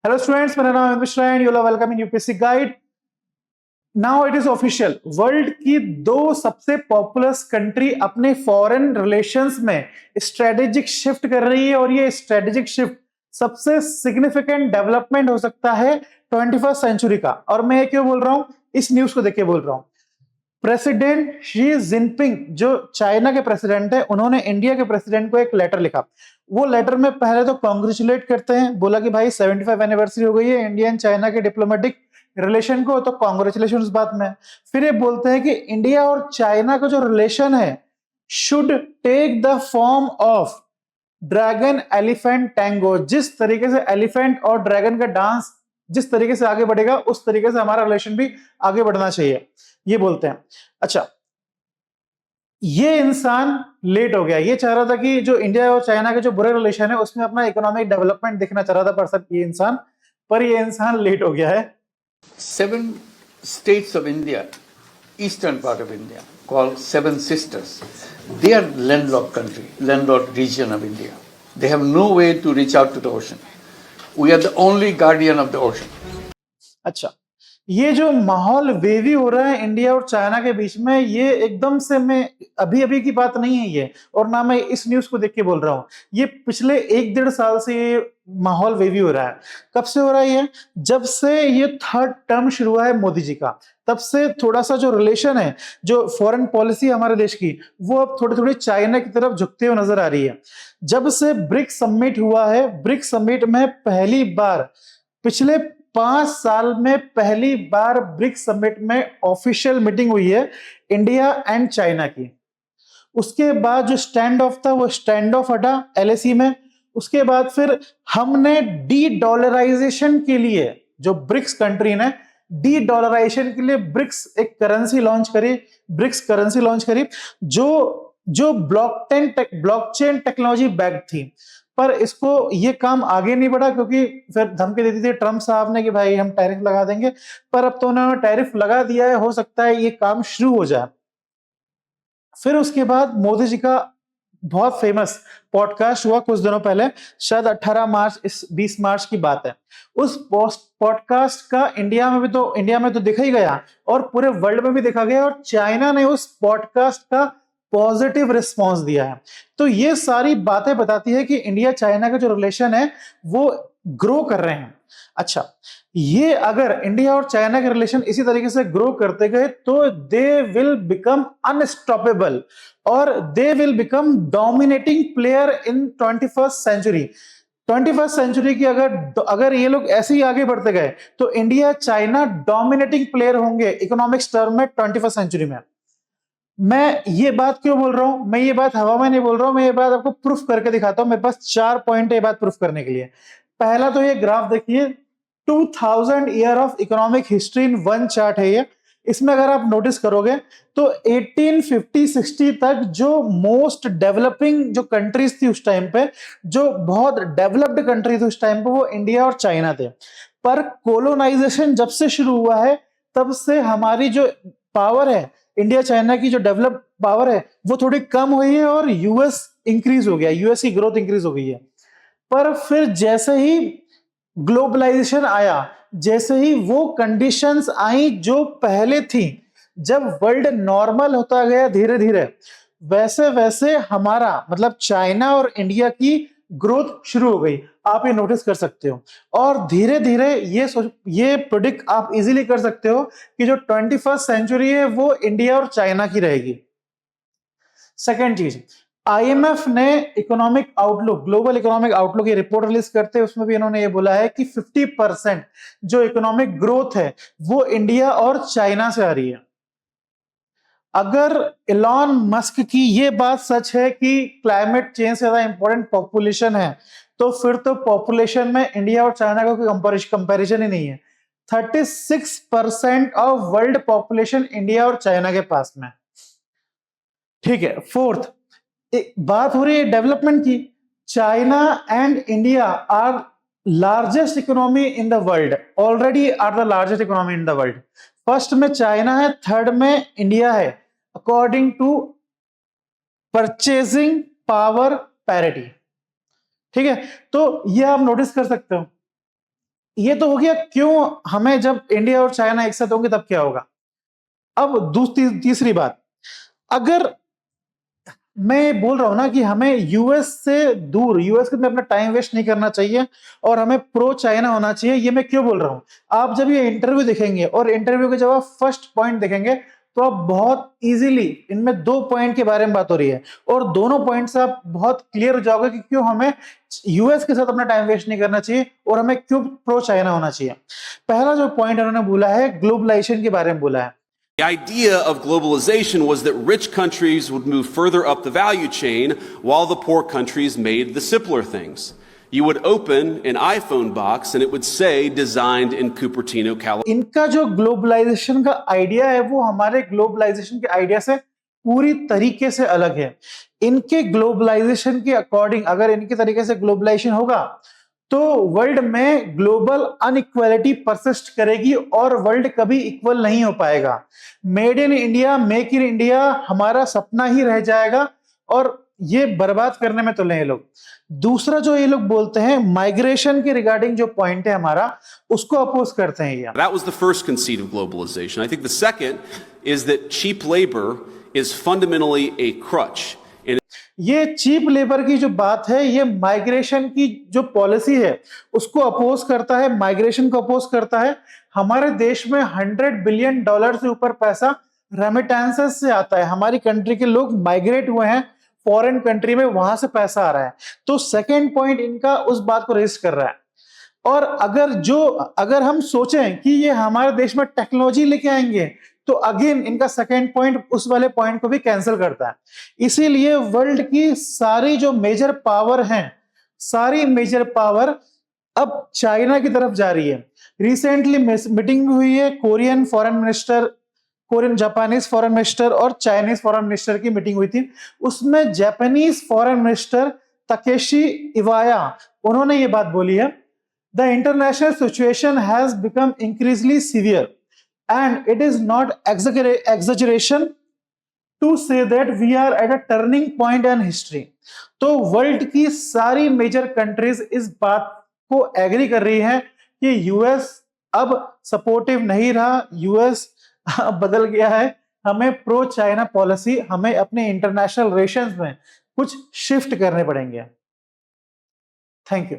Hello students, मेरा नाम है Mishra and you are welcome in UPSC guide. Now it is official, world की दो सबसे पॉपुलस कंट्री अपने फॉरेन रिलेशंस में स्ट्रेटेजिक शिफ्ट कर रही है और ये स्ट्रेटेजिक शिफ्ट सबसे सिग्निफिकेंट डेवलपमेंट हो सकता है 21st सेंचुरी का। और मैं क्यों बोल रहा हूं, इस न्यूज को देख के बोल रहा हूं। प्रेसिडेंट शी जिनपिंग जो चाइना के प्रेसिडेंट है, उन्होंने इंडिया के प्रेसिडेंट को एक लेटर लिखा। वो लेटर में पहले तो कॉन्ग्रेचुलेट करते हैं, बोला कि भाई 75 एनिवर्सरी हो गई है इंडिया एंड चाइना के डिप्लोमेटिक रिलेशन को, तो कॉन्ग्रेचुलेशन इस बात में। फिर ये बोलते हैं कि इंडिया और चाइना का जो रिलेशन है should take the form of dragon elephant tango. जिस तरीके से एलिफेंट और ड्रैगन का डांस जिस तरीके से आगे बढ़ेगा, उस तरीके से हमारा रिलेशन भी आगे बढ़ना चाहिए, ये बोलते हैं। अच्छा, ये इंसान लेट हो गया। ये चाह रहा था कि जो इंडिया और चाइना के जो बुरे रिलेशन है उसमें अपना इकोनॉमिक डेवलपमेंट देखना चाह रहा था पर्सन ये इंसान, पर ये इंसान लेट हो गया है। 7 states of India, eastern part of India, called Seven Sisters. They are landlocked country, landlocked region of India. They have no way to reach out to the ocean. We are the only guardian of the ocean. अच्छा, ये जो माहौल wavy हो रहा है India और China के बीच में, ये एकदम से मैं अभी अभी की बात नहीं है ये, और ना मैं इस न्यूज को देख के बोल रहा हूं। ये पिछले 1-1.5 साल से ये माहौल वेवी हो रहा है। कब से हो रहा है ये? जब से ये थर्ड टर्म शुरू हुआ है मोदी जी का, तब से थोड़ा सा जो रिलेशन है, जो फॉरेन पॉलिसी हमारे देश की, वो अब थोड़ी थोड़ी चाइना की तरफ झुकते हुए नजर आ रही है। जब से ब्रिक्स समिट हुआ है, ब्रिक्स समिट में पहली बार पिछले 5 साल में पहली बार ब्रिक्स समिट में ऑफिशियल मीटिंग हुई है इंडिया एंड चाइना की। उसके बाद जो स्टैंड ऑफ था वो स्टैंड ऑफ हटा एलएसी में। उसके बाद फिर हमने डी डॉलराइजेशन के लिए, जो ब्रिक्स कंट्री ने डी डॉलराइजेशन के लिए ब्रिक्स एक करेंसी लॉन्च करी, ब्रिक्स करेंसी लॉन्च करी, जो जो ब्लॉकचेन टेक्नोलॉजी बैक्ड थी। पर इसको ये काम आगे नहीं बढ़ा, क्योंकि फिर धमकी देती थी ट्रंप साहब ने कि भाई हम टैरिफ लगा देंगे। पर अब तो उन्होंने टैरिफ लगा दिया है, हो सकता है ये काम शुरू हो जाए। फिर उसके बाद मोदी जी का बहुत फेमस पॉडकास्ट हुआ कुछ दिनों पहले, शायद 18 मार्च, इस 20 मार्च की बात है। उस पॉडकास्ट का इंडिया में तो देखा ही गया और पूरे वर्ल्ड में भी देखा गया, और चाइना ने उस पॉडकास्ट का पॉजिटिव रिस्पांस दिया है। तो ये सारी बातें बताती है कि इंडिया चाइना का जो रिलेशन है वो ग्रो कर रहे हैं। अच्छा, ये अगर इंडिया और चाइना के रिलेशन इसी तरीके से ग्रो करते गए तो दे विल बिकम अनस्टॉपेबल और they will become dominating player in 21st century. 21st century की अगर अगर ये लोग ऐसे ही आगे बढ़ते गए तो इंडिया चाइना डोमिनेटिंग प्लेयर होंगे इकोनॉमिक्स टर्म में 21st सेंचुरी में। मैं ये बात क्यों बोल रहा हूं? मैं ये बात हवा में नहीं बोल रहा हूं, मैं ये बात आपको प्रूफ करके दिखाता हूं। मेरे पास 4 पॉइंट है ये बात प्रूफ करने के लिए। पहला तो ये ग्राफ देखिए, 2000 year of economic history in one chart है ये। इसमें अगर आप नोटिस करोगे तो 1850-60 तक जो मोस्ट डेवलपिंग जो कंट्रीज थी उस टाइम पे, जो बहुत डेवलप्ड कंट्री थी उस टाइम पे, वो इंडिया और चाइना थे। पर कोलोनाइजेशन जब से शुरू हुआ है तब से हमारी जो पावर है, इंडिया चाइना की जो डेवलप पावर है, वो थोड़ी कम हुई है और यूएस इंक्रीज हो गया, यूएस की ग्रोथ इंक्रीज हो गई है। पर फिर जैसे ही ग्लोबलाइजेशन आया, जैसे ही वो कंडीशंस आई जो पहले थी, जब वर्ल्ड नॉर्मल होता गया धीरे धीरे, वैसे वैसे हमारा मतलब चाइना और इंडिया की ग्रोथ शुरू हो गई। आप ये नोटिस कर सकते हो। और धीरे धीरे ये प्रोडिक्ट आप इजीली कर सकते हो कि जो 21st सेंचुरी है वो इंडिया और चाइना की रहेगी। सेकेंड चीज, आईएमएफ ने economic outlook, global economic outlook ये रिपोर्ट रिलीज करते हैं, उसमें भी इन्होंने ये बोला है कि 50% जो इकोनॉमिक ग्रोथ है वो इंडिया और चाइना से आ रही है। अगर इलॉन मस्क की ये बात सच है कि क्लाइमेट चेंज से ज्यादा इंपॉर्टेंट पॉपुलेशन है, तो फिर तो पॉपुलेशन में इंडिया और चाइना का कोई कंपैरिजन ही नहीं है। 36% ऑफ वर्ल्ड पॉपुलेशन इंडिया और चाइना के पास में। ठीक है, फोर्थ, बात हो रही है डेवलपमेंट की। China and India are largest economy in the world, already are the largest economy in the world. First में चाइना है, थर्ड में इंडिया है, according to purchasing power parity. ठीक है, तो ये आप नोटिस कर सकते हो। ये तो हो गया क्यों हमें, जब इंडिया और चाइना एक साथ होंगे तब क्या होगा। अब तीसरी बात, अगर मैं बोल रहा हूं ना कि हमें यूएस से दूर, यूएस में अपना टाइम वेस्ट नहीं करना चाहिए और हमें प्रो चाइना होना चाहिए। ये मैं क्यों बोल रहा हूं, आप जब ये इंटरव्यू देखेंगे और इंटरव्यू के जब आप फर्स्ट पॉइंट देखेंगे तो आप बहुत इजीली, इनमें 2 पॉइंट के बारे में बात हो रही है और दोनों पॉइंट से आप बहुत क्लियर हो जाओगे कि क्यों हमें यूएस के साथ अपना टाइम वेस्ट नहीं करना चाहिए और हमें क्यों प्रो चाइना होना चाहिए। पहला जो पॉइंट उन्होंने बोला है, ग्लोबलाइजेशन के बारे में बोला है। The idea of globalization was that rich countries would move further up the value chain while the poor countries made the simpler things. You would open an iPhone box and it would say designed in Cupertino, California. इनका जो globalisation का idea है वो हमारे globalisation के idea से पूरी तरीके से अलग है। इनके ग्लोबलाइजेशन के अकॉर्डिंग अगर इनके तरीके से ग्लोबलाइजेशन होगा तो वर्ल्ड में ग्लोबल अनइक्वालिटी परसिस्ट करेगी और वर्ल्ड कभी इक्वल नहीं हो पाएगा। Made in India, make in India हमारा सपना ही रह जाएगा और ये बर्बाद करने में तो नहीं लोग। दूसरा जो ये लोग बोलते हैं, माइग्रेशन के रिगार्डिंग जो पॉइंट है हमारा, उसको अपोज करते हैं ये। That was the first conceit of globalization. I think the second is that cheap labor is fundamentally a crutch. ये चीप लेबर की जो बात है, ये माइग्रेशन की जो पॉलिसी है उसको अपोज करता है, माइग्रेशन को अपोज करता है। हमारे देश में $100 बिलियन से ऊपर पैसा रेमिटेंसेस से आता है। हमारी कंट्री के लोग माइग्रेट हुए हैं फॉरेन कंट्री में, वहां से पैसा आ रहा है। तो सेकेंड पॉइंट इनका उस बात को रेज कर रहा है। और अगर हम सोचें कि ये हमारे देश में टेक्नोलॉजी लेके आएंगे तो अगेन इनका सेकेंड पॉइंट उस वाले पॉइंट को भी कैंसिल करता है। इसीलिए वर्ल्ड की सारी जो मेजर पावर हैं, सारी मेजर पावर अब चाइना की तरफ जा रही है। रिसेंटली मीटिंग हुई है Korean foreign minister, Korean Japanese foreign minister और चाइनीज फॉरेन मिनिस्टर की मीटिंग हुई थी। उसमें Japanese foreign minister Takeshi Iwaya, उन्होंने ये बात बोली है, the international situation has become increasingly severe and it is not exaggeration to say that we are at a turning point in history। तो वर्ल्ड की सारी मेजर कंट्रीज इस बात को एग्री कर रही है कि यूएस अब सपोर्टिव नहीं रहा, यूएस बदल गया है। हमें प्रो चाइना पॉलिसी, हमें अपने इंटरनेशनल रिलेशंस में कुछ शिफ्ट करने पड़ेंगे। Thank you.